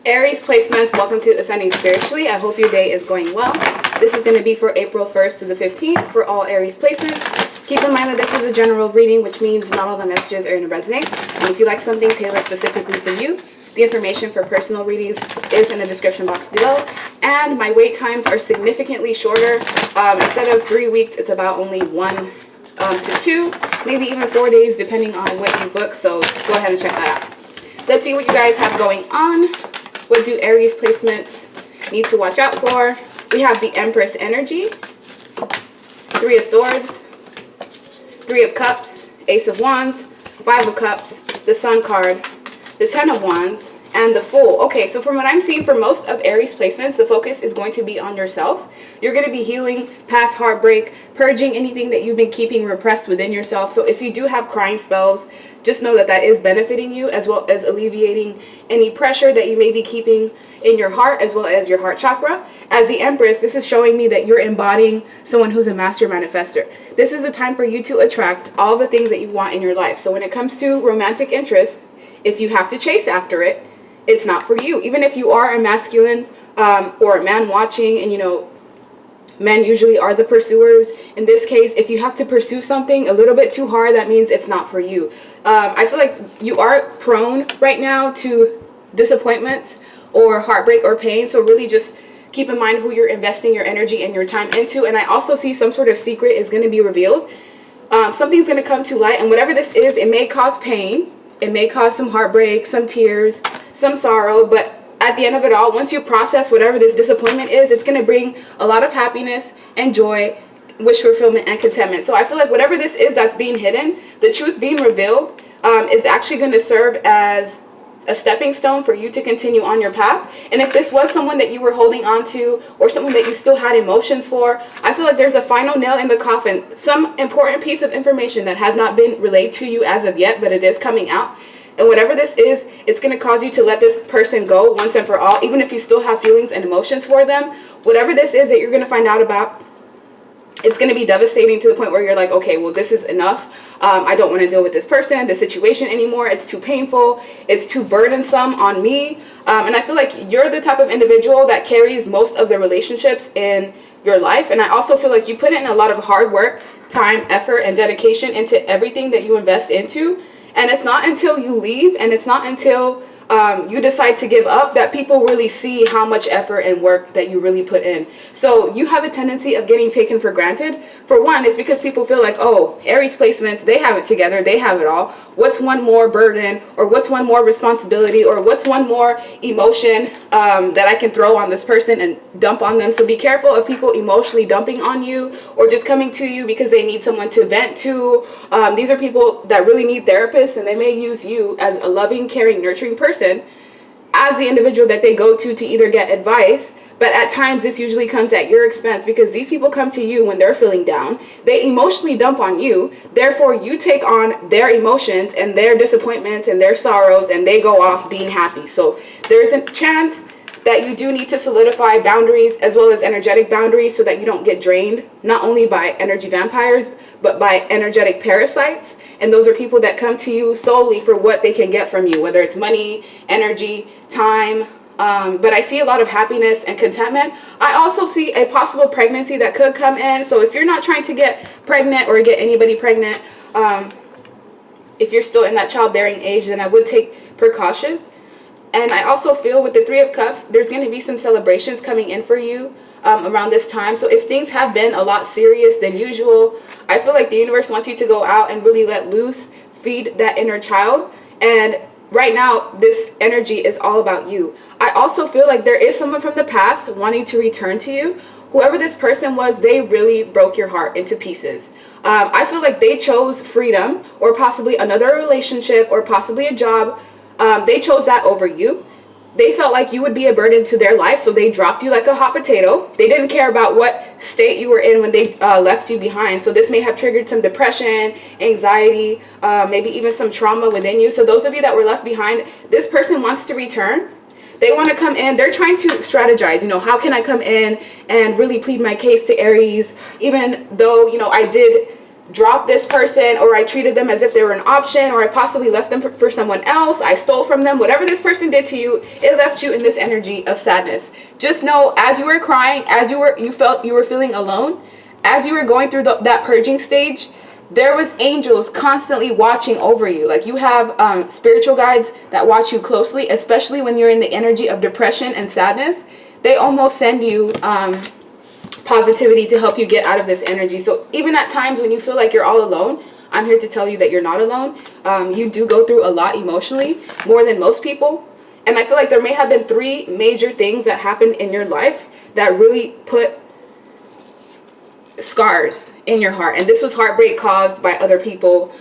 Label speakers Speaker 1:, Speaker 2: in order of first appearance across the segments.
Speaker 1: Aries placements, welcome to Ascending Spiritually. I hope your day is going well. This is going to be for April 1st to the 15th for all Aries placements. Keep in mind that this is a general reading, which means not all the messages are going to resonate. And if you like something tailored specifically for you, the information for personal readings is in the description box below. And my wait times are significantly shorter. Instead of 3 weeks, it's about only 1 to 2, maybe even 4 days, depending on what you book. So go ahead and check that out. Let's see what you guys have going on. What do Aries placements need to watch out for? We have the Empress energy, 3 of Swords, 3 of Cups, Ace of Wands, 5 of Cups, the Sun card, the 10 of Wands, and the Fool. Okay, so from what I'm seeing for most of Aries placements, the focus is going to be on yourself. You're going to be healing past heartbreak, purging anything that you've been keeping repressed within yourself. So if you do have crying spells, just know that that is benefiting you, as well as alleviating any pressure that you may be keeping in your heart, as well as your heart chakra. As the Empress, this is showing me that you're embodying someone who's a master manifester. This is the time for you to attract all the things that you want in your life. So when it comes to romantic interest, if you have to chase after it, it's not for you. Even if you are a masculine or a man watching, and you know, men usually are the pursuers. In this case, if you have to pursue something a little bit too hard, that means it's not for you. I feel like you are prone right now to disappointments or heartbreak or pain. So really just keep in mind who you're investing your energy and your time into. And I also see some sort of secret is going to be revealed. Something's going to come to light. And whatever this is, it may cause pain. It may cause some heartbreak, some tears, some sorrow. But at the end of it all, once you process whatever this disappointment is, it's going to bring a lot of happiness and joy, wish fulfillment, and contentment. So I feel like whatever this is that's being hidden, the truth being revealed is actually going to serve as a stepping stone for you to continue on your path. And if this was someone that you were holding on to, or someone that you still had emotions for, I feel like there's a final nail in the coffin, some important piece of information that has not been relayed to you as of yet, but it is coming out. And whatever this is, it's going to cause you to let this person go once and for all, even if you still have feelings and emotions for them. Whatever this is that you're going to find out about, it's going to be devastating to the point where you're like, okay, well, this is enough. I don't want to deal with this person, this situation anymore. It's too painful. It's too burdensome on me. And I feel like you're the type of individual that carries most of the relationships in your life. And I also feel like you put in a lot of hard work, time, effort, and dedication into everything that you invest into. And it's not until you leave, and it's not until you decide to give up, that people really see how much effort and work that you really put in. So you have a tendency of getting taken for granted. For one, it's because people feel like, oh, Aries placements, they have it together, they have it all. What's one more burden, or what's one more responsibility, or what's one more emotion that I can throw on this person and dump on them? So be careful of people emotionally dumping on you, or just coming to you because they need someone to vent to. These are people that really need therapists, and they may use you as a loving, caring, nurturing person as the individual that they go to either get advice. But at times this usually comes at your expense, because these people come to you when they're feeling down. They emotionally dump on you. Therefore, you take on their emotions and their disappointments and their sorrows, and they go off being happy. So there's a chance that you do need to solidify boundaries, as well as energetic boundaries, so that you don't get drained, not only by energy vampires, but by energetic parasites. And those are people that come to you solely for what they can get from you, whether it's money, energy, time. But I see a lot of happiness and contentment. I also see a possible pregnancy that could come in. So if you're not trying to get pregnant or get anybody pregnant, if you're still in that childbearing age, then I would take precaution. And I also feel with the 3 of Cups, there's going to be some celebrations coming in for you around this time. So if things have been a lot serious than usual, I feel like the universe wants you to go out and really let loose, feed that inner child. And right now, this energy is all about you. I also feel like there is someone from the past wanting to return to you. Whoever this person was, they really broke your heart into pieces. I feel like they chose freedom, or possibly another relationship, or possibly a job. They chose that over you. They felt like you would be a burden to their life, so they dropped you like a hot potato. They didn't care about what state you were in when they left you behind. So this may have triggered some depression, anxiety, maybe even some trauma within you. So those of you that were left behind, this person wants to return. They want to come in. They're trying to strategize, you know, how can I come in and really plead my case to Aries, even though, you know, I did dropped this person, or I treated them as if they were an option, or I possibly left them for someone else, I stole from them. Whatever this person did to you, it left you in this energy of sadness. Just know, as you were crying, as you felt you were feeling alone, as you were going through that purging stage, there was angels constantly watching over you. Like, you have spiritual guides that watch you closely, especially when you're in the energy of depression and sadness. They almost send you positivity to help you get out of this energy. So even at times when you feel like you're all alone, I'm here to tell you that you're not alone. You do go through a lot emotionally, more than most people. And I feel like there may have been 3 major things that happened in your life that really put scars in your heart. And this was heartbreak caused by other people,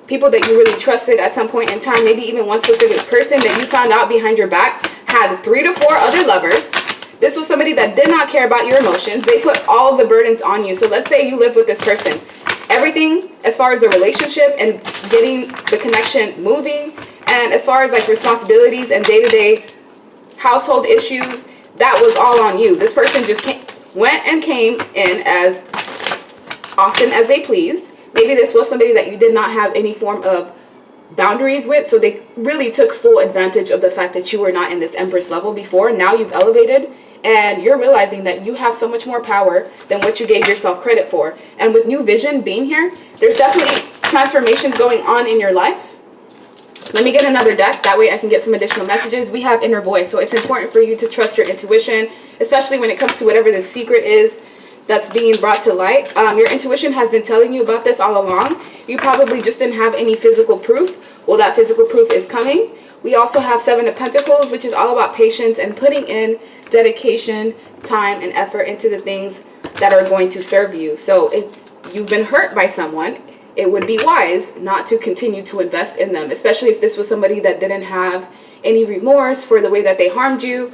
Speaker 1: people that you really trusted at some point in time. Maybe even one specific person that you found out behind your back had 3 to 4 other lovers. This was somebody that did not care about your emotions. They put all of the burdens on you. So let's say you live with this person. Everything as far as the relationship and getting the connection moving, and as far as like responsibilities and day-to-day household issues, that was all on you. This person just went and came in as often as they pleased. Maybe this was somebody that you did not have any form of boundaries with, so they really took full advantage of the fact that you were not in this Empress level before. Now you've elevated, and you're realizing that you have so much more power than what you gave yourself credit for. And with new vision being here, there's definitely transformations going on in your life. Let me get another deck, that way I can get some additional messages. We have inner voice, so it's important for you to trust your intuition, especially when it comes to whatever this secret is that's being brought to light. Your intuition has been telling you about this all along. You probably just didn't have any physical proof. Well, that physical proof is coming. We also have 7 of Pentacles, which is all about patience and putting in dedication, time, and effort into the things that are going to serve you. So if you've been hurt by someone, it would be wise not to continue to invest in them, especially if this was somebody that didn't have any remorse for the way that they harmed you.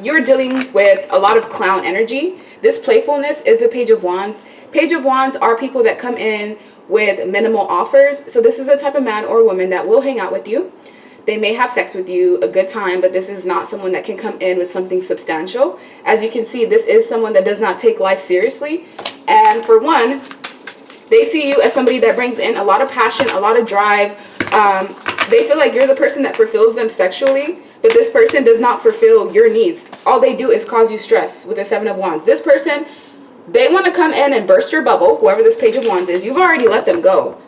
Speaker 1: You're dealing with a lot of clown energy. This playfulness is the Page of Wands. Page of Wands are people that come in with minimal offers. So this is the type of man or woman that will hang out with you. They may have sex with you, a good time, but this is not someone that can come in with something substantial. As you can see, this is someone that does not take life seriously. And for one, they see you as somebody that brings in a lot of passion, a lot of drive. They feel like you're the person that fulfills them sexually, but this person does not fulfill your needs. All they do is cause you stress with the 7 of Wands. This person, they want to come in and burst your bubble, whoever this Page of Wands is. You've already let them go.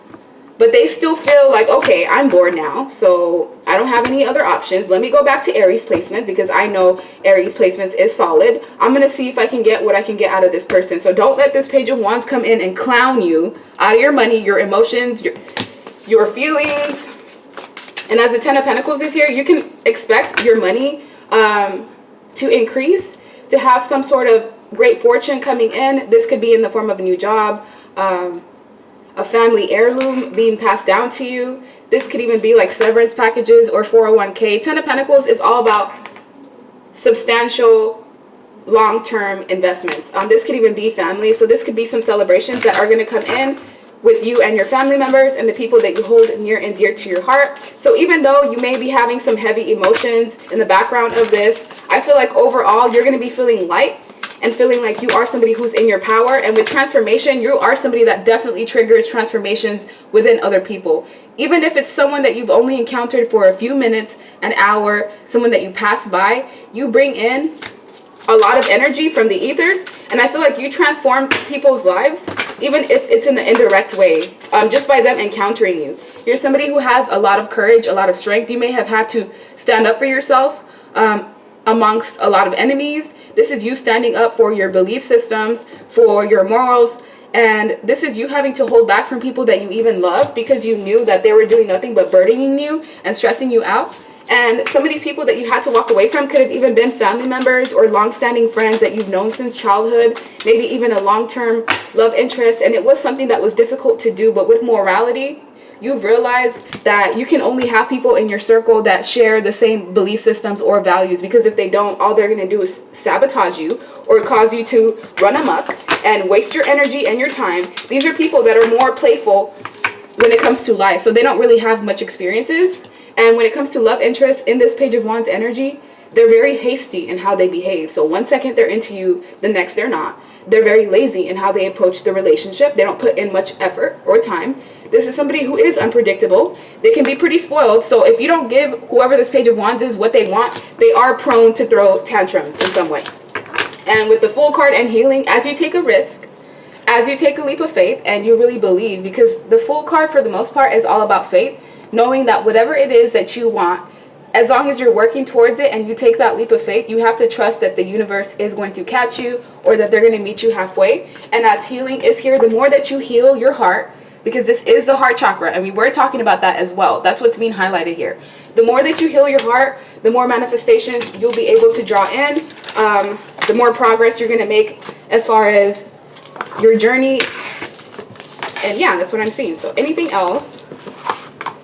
Speaker 1: But they still feel like, okay, I'm bored now, so I don't have any other options. Let me go back to Aries placement, because I know Aries placements is solid. I'm going to see if I can get what I can get out of this person. So don't let this Page of Wands come in and clown you out of your money, your emotions, your feelings. And as the 10 of Pentacles is here, you can expect your money to increase, to have some sort of great fortune coming in. This could be in the form of a new job, a family heirloom being passed down to you. This could even be like severance packages or 401k. 10 of Pentacles is all about substantial long-term investments. This could even be family. So this could be some celebrations that are going to come in with you and your family members and the people that you hold near and dear to your heart. So even though you may be having some heavy emotions in the background of this, I feel like overall you're going to be feeling light and feeling like you are somebody who's in your power. And with transformation, you are somebody that definitely triggers transformations within other people. Even if it's someone that you've only encountered for a few minutes, an hour, someone that you pass by, you bring in a lot of energy from the ethers. And I feel like you transform people's lives, even if it's in an indirect way, just by them encountering you. You're somebody who has a lot of courage, a lot of strength. You may have had to stand up for yourself amongst a lot of enemies. This is you standing up for your belief systems, for your morals. And this is you having to hold back from people that you even love, because you knew that they were doing nothing but burdening you and stressing you out. And some of these people that you had to walk away from could have even been family members or long-standing friends that you've known since childhood, maybe even a long-term love interest. And it was something that was difficult to do, but with morality, you've realized that you can only have people in your circle that share the same belief systems or values, because if they don't, all they're going to do is sabotage you or cause you to run amok and waste your energy and your time. These are people that are more playful when it comes to life, so they don't really have much experiences. And when it comes to love interest in this Page of Wands energy, they're very hasty in how they behave. So one second they're into you, the next they're not. they're very lazy in how they approach the relationship. They don't put in much effort or time. This is somebody who is unpredictable. They can be pretty spoiled. So if you don't give whoever this Page of Wands is what they want, they are prone to throw tantrums in some way. And with the Fool card and healing, as you take a risk, as you take a leap of faith and you really believe, because the Fool card for the most part is all about faith, knowing that whatever it is that you want, as long as you're working towards it and you take that leap of faith, you have to trust that the universe is going to catch you, or that they're going to meet you halfway. And as healing is here, the more that you heal your heart, because this is the heart chakra, and we were talking about that as well. That's what's being highlighted here. The more that you heal your heart, the more manifestations you'll be able to draw in, the more progress you're going to make as far as your journey. And yeah, that's what I'm seeing. So anything else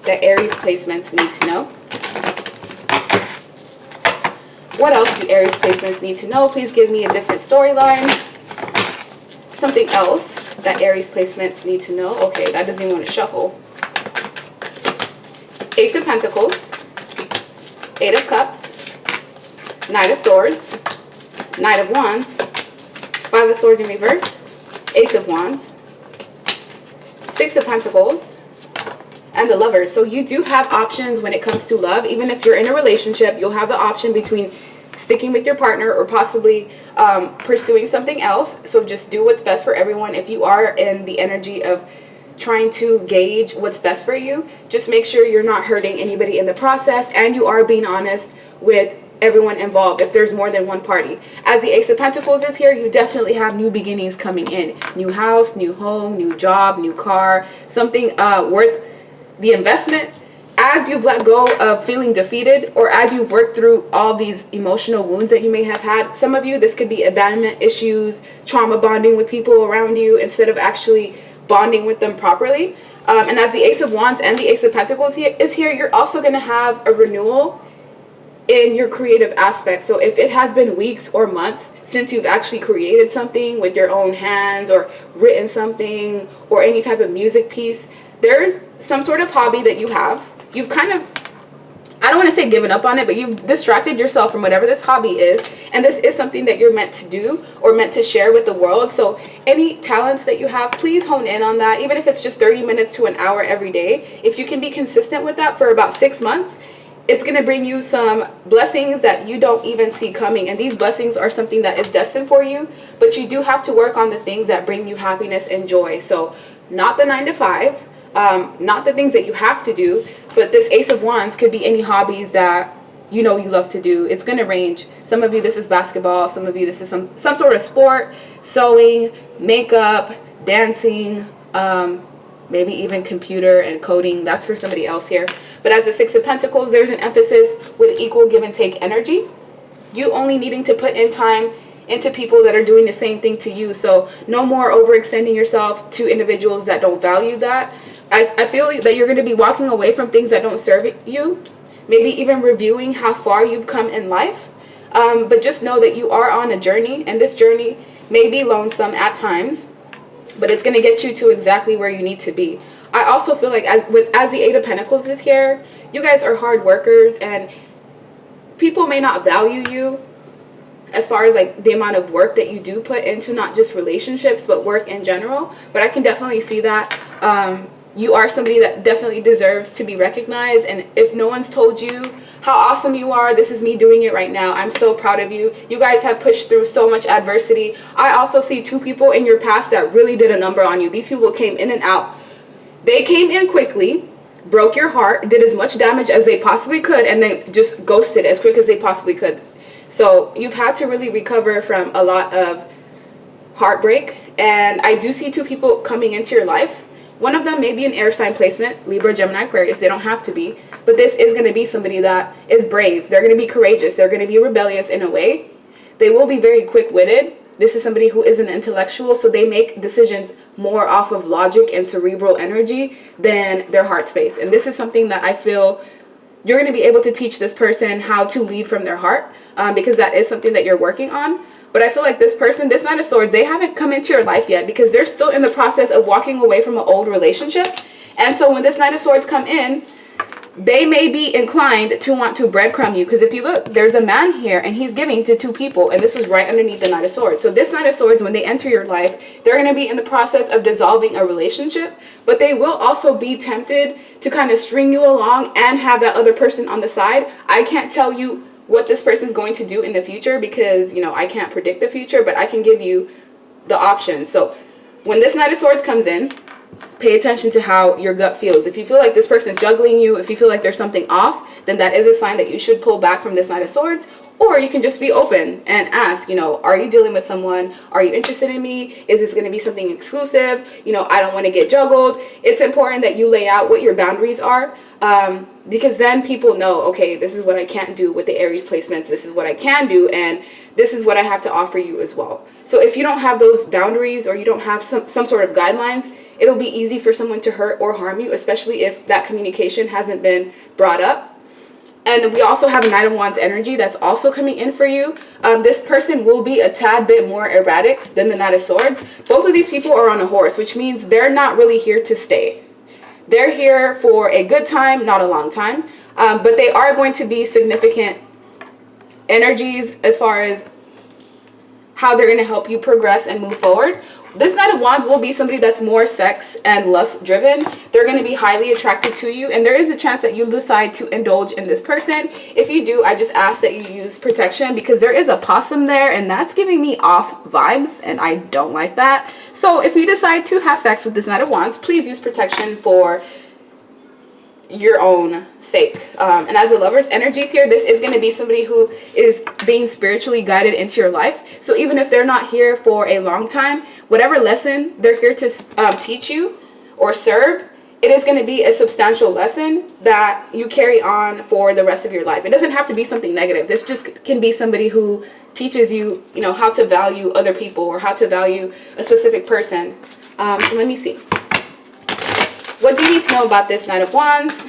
Speaker 1: that Aries placements need to know? What else do Aries placements need to know? Please give me a different storyline. Something else that Aries placements need to know. Okay, that doesn't even want to shuffle. Ace of Pentacles, Eight of Cups, Knight of Swords, Knight of Wands, Five of Swords in reverse, Ace of Wands, Six of Pentacles, and the Lovers. So you do have options when it comes to love. Even if you're in a relationship, you'll have the option between sticking with your partner or possibly pursuing something else. So just do what's best for everyone. If you are in the energy of trying to gauge what's best for you, just make sure you're not hurting anybody in the process, and you are being honest with everyone involved if there's more than one party. As the Ace of Pentacles is here, you definitely have new beginnings coming in. New house, new home, new job, new car, something worth the investment. As you've let go of feeling defeated, or as you've worked through all these emotional wounds that you may have had. Some of you, this could be abandonment issues, trauma bonding with people around you instead of actually bonding with them properly. And as the Ace of Wands and the Ace of Pentacles is here, you're also going to have a renewal in your creative aspect. So if it has been weeks or months since you've actually created something with your own hands, or written something, or any type of music piece, there's some sort of hobby that you have. You've kind of, I don't want to say given up on it, but you've distracted yourself from whatever this hobby is. And this is something that you're meant to do or meant to share with the world. So any talents that you have, please hone in on that. Even if it's just 30 minutes to an hour every day. If you can be consistent with that for about 6 months, it's going to bring you some blessings that you don't even see coming. And these blessings are something that is destined for you. But you do have to work on the things that bring you happiness and joy. So not the 9 to 5. Not the things that you have to do, but this Ace of Wands could be any hobbies that you know you love to do. It's going to range. Some of you, this is basketball. Some of you, this is some sort of sport, sewing, makeup, dancing, maybe even computer and coding. That's for somebody else here. But as the Six of Pentacles, there's an emphasis with equal give and take energy. You only needing to put in time into people that are doing the same thing to you. So no more overextending yourself to individuals that don't value that. I feel that you're going to be walking away from things that don't serve you. Maybe even reviewing how far you've come in life. But just know that you are on a journey, and this journey may be lonesome at times, but it's going to get you to exactly where you need to be. I also feel like as the Eight of Pentacles is here, you guys are hard workers, and people may not value you as far as like the amount of work that you do put into not just relationships but work in general. But I can definitely see that you are somebody that definitely deserves to be recognized. And if no one's told you how awesome you are, this is me doing it right now. I'm so proud of you. You guys have pushed through so much adversity. I also see 2 people in your past that really did a number on you. These people came in and out. They came in quickly, broke your heart, did as much damage as they possibly could, and then just ghosted as quick as they possibly could. So you've had to really recover from a lot of heartbreak. And I do see 2 people coming into your life. One of them may be an air sign placement, Libra, Gemini, Aquarius. They don't have to be. But this is going to be somebody that is brave. They're going to be courageous. They're going to be rebellious in a way. They will be very quick-witted. This is somebody who is an intellectual, so they make decisions more off of logic and cerebral energy than their heart space. And this is something that I feel you're going to be able to teach this person how to lead from their heart, because that is something that you're working on. But I feel like this person, this Knight of Swords, they haven't come into your life yet because they're still in the process of walking away from an old relationship. And so when this Knight of Swords come in, they may be inclined to want to breadcrumb you, because if you look, there's a man here and he's giving to 2 people, and this was right underneath the Knight of Swords. So this Knight of Swords, when they enter your life, they're going to be in the process of dissolving a relationship, but they will also be tempted to kind of string you along and have that other person on the side. I can't tell you what this person is going to do in the future because, you know, I can't predict the future, but I can give you the options. So when this Knight of Swords comes in, pay attention to how your gut feels. If you feel like this person is juggling you, if you feel like there's something off, then that is a sign that you should pull back from this Knight of Swords. Or you can just be open and ask, you know, are you dealing with someone? Are you interested in me? Is this going to be something exclusive? You know, I don't want to get juggled. It's important that you lay out what your boundaries are, because then people know, okay, this is what I can't do with the Aries placements. This is what I can do, and this is what I have to offer you as well. So if you don't have those boundaries, or you don't have some sort of guidelines, it'll be easy for someone to hurt or harm you, especially if that communication hasn't been brought up. And we also have a Knight of Wands energy that's also coming in for you. This person will be a tad bit more erratic than the Knight of Swords. Both of these people are on a horse, which means they're not really here to stay. They're here for a good time, not a long time. But they are going to be significant energies as far as how they're going to help you progress and move forward. This Knight of Wands will be somebody that's more sex and lust driven. They're going to be highly attracted to you, and there is a chance that you'll decide to indulge in this person. If you do, I just ask that you use protection, because there is a possum there and that's giving me off vibes, and I don't like that. So if you decide to have sex with this Knight of Wands, please use protection for your own sake. And as the Lover's energies here, this is going to be somebody who is being spiritually guided into your life. So even if they're not here for a long time, whatever lesson they're here to teach you or serve, it is going to be a substantial lesson that you carry on for the rest of your life. It doesn't have to be something negative. This just can be somebody who teaches you, you know, how to value other people or how to value a specific person. So let me see. What do you need to know about this Knight of Wands?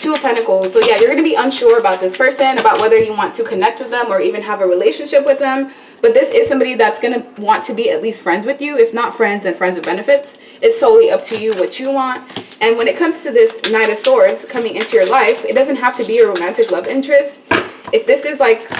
Speaker 1: 2 of Pentacles. So yeah, you're going to be unsure about this person, about whether you want to connect with them or even have a relationship with them. But this is somebody that's going to want to be at least friends with you. If not friends, then friends with benefits. It's solely up to you what you want. And when it comes to this Knight of Swords coming into your life, it doesn't have to be a romantic love interest. If this is like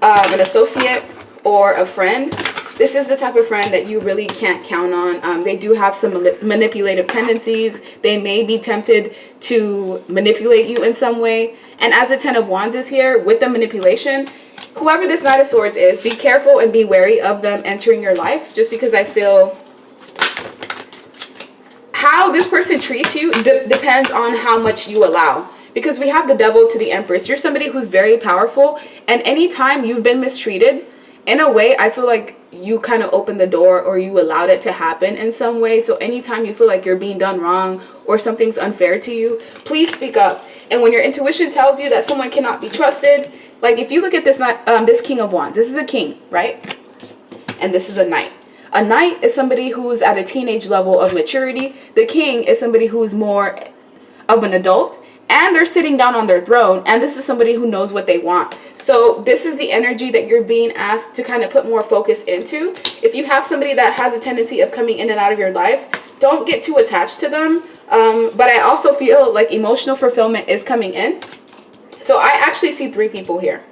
Speaker 1: an associate or a friend, this is the type of friend that you really can't count on. They do have some manipulative tendencies. They may be tempted to manipulate you in some way. And as the 10 of Wands is here with the manipulation, whoever this Knight of Swords is, be careful and be wary of them entering your life, just because I feel how this person treats you depends on how much you allow. Because we have the Devil to the Empress. You're somebody who's very powerful, and anytime you've been mistreated, in a way, I feel like you kind of opened the door or you allowed it to happen in some way. So anytime you feel like you're being done wrong or something's unfair to you, please speak up. And when your intuition tells you that someone cannot be trusted, like if you look at this this King of Wands, this is a king, right? And this is a knight. A knight is somebody who's at a teenage level of maturity. The king is somebody who's more of an adult. And they're sitting down on their throne, and this is somebody who knows what they want. So this is the energy that you're being asked to kind of put more focus into. If you have somebody that has a tendency of coming in and out of your life, don't get too attached to them. But I also feel like emotional fulfillment is coming in. So I actually see 3 people here.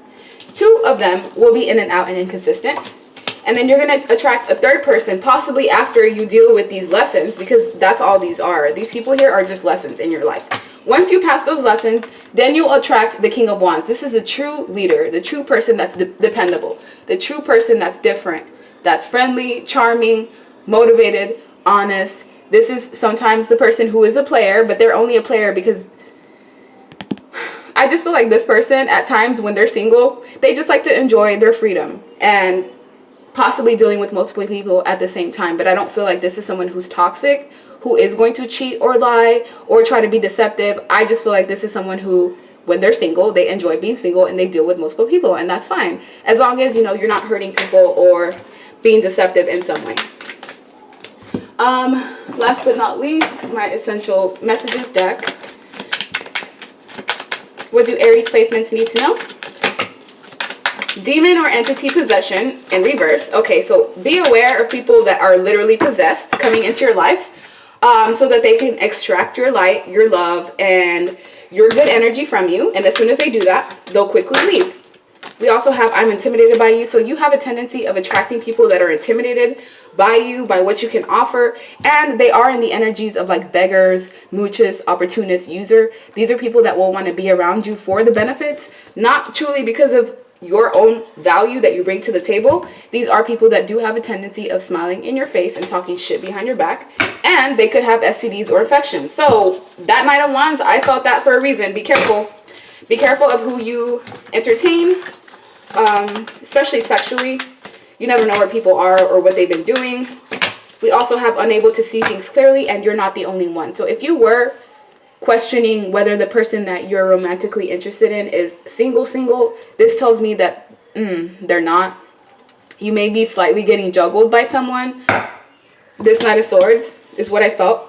Speaker 1: 2 of them will be in and out and inconsistent. And then you're going to attract a 3rd person, possibly after you deal with these lessons, because that's all these are. These people here are just lessons in your life. Once you pass those lessons, then you'll attract the King of Wands. This is the true leader, the true person that's dependable, the true person that's different, that's friendly, charming, motivated, honest. This is sometimes the person who is a player, but they're only a player because I just feel like this person at times when they're single, they just like to enjoy their freedom and possibly dealing with multiple people at the same time. But I don't feel like this is someone who's toxic, who is going to cheat or lie or try to be deceptive. I just feel like this is someone who, when they're single, they enjoy being single and they deal with multiple people, and that's fine. As long as, you know, you're not hurting people or being deceptive in some way. Last but not least, my Essential Messages deck. What do Aries placements need to know? Demon or entity possession in reverse. Okay, so be aware of people that are literally possessed coming into your life. so that they can extract your light, your love, and your good energy from you. And as soon as they do that, they'll quickly leave. We also have I'm intimidated by you. So you have a tendency of attracting people that are intimidated by you, by what you can offer. And they are in the energies of like beggars, mooches, opportunists, user. These are people that will want to be around you for the benefits, not truly because of your own value that you bring to the table. These are people that do have a tendency of smiling in your face and talking shit behind your back. And they could have STDs or infections. So that Knight of Wands, I felt that for a reason. Be careful. Be careful of who you entertain, especially sexually. You never know where people are or what they've been doing. We also have unable to see things clearly, and you're not the only one. So if you were questioning whether the person that you're romantically interested in is single, this tells me that they're not. You may be slightly getting juggled by someone. This Knight of Swords is what I felt.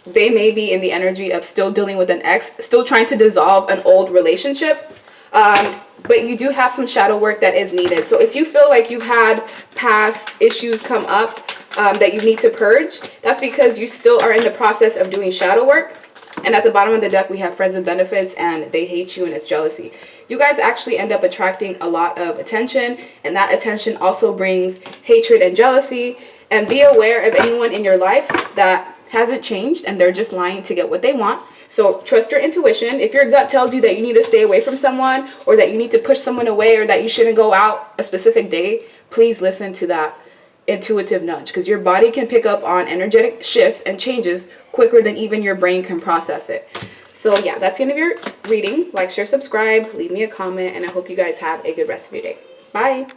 Speaker 1: They may be in the energy of still dealing with an ex, still trying to dissolve an old relationship. But you do have some shadow work that is needed. So if you feel like you've had past issues come up that you need to purge, that's because you still are in the process of doing shadow work. And at the bottom of the deck, we have friends with benefits, and they hate you, and it's jealousy. You guys actually end up attracting a lot of attention, and that attention also brings hatred and jealousy. And be aware of anyone in your life that hasn't changed and they're just lying to get what they want. So trust your intuition. If your gut tells you that you need to stay away from someone, or that you need to push someone away, or that you shouldn't go out a specific day, please listen to that intuitive nudge, because your body can pick up on energetic shifts and changes quicker than even your brain can process it. So yeah, that's the end of your reading. Like, share, subscribe, leave me a comment, and I hope you guys have a good rest of your day. Bye.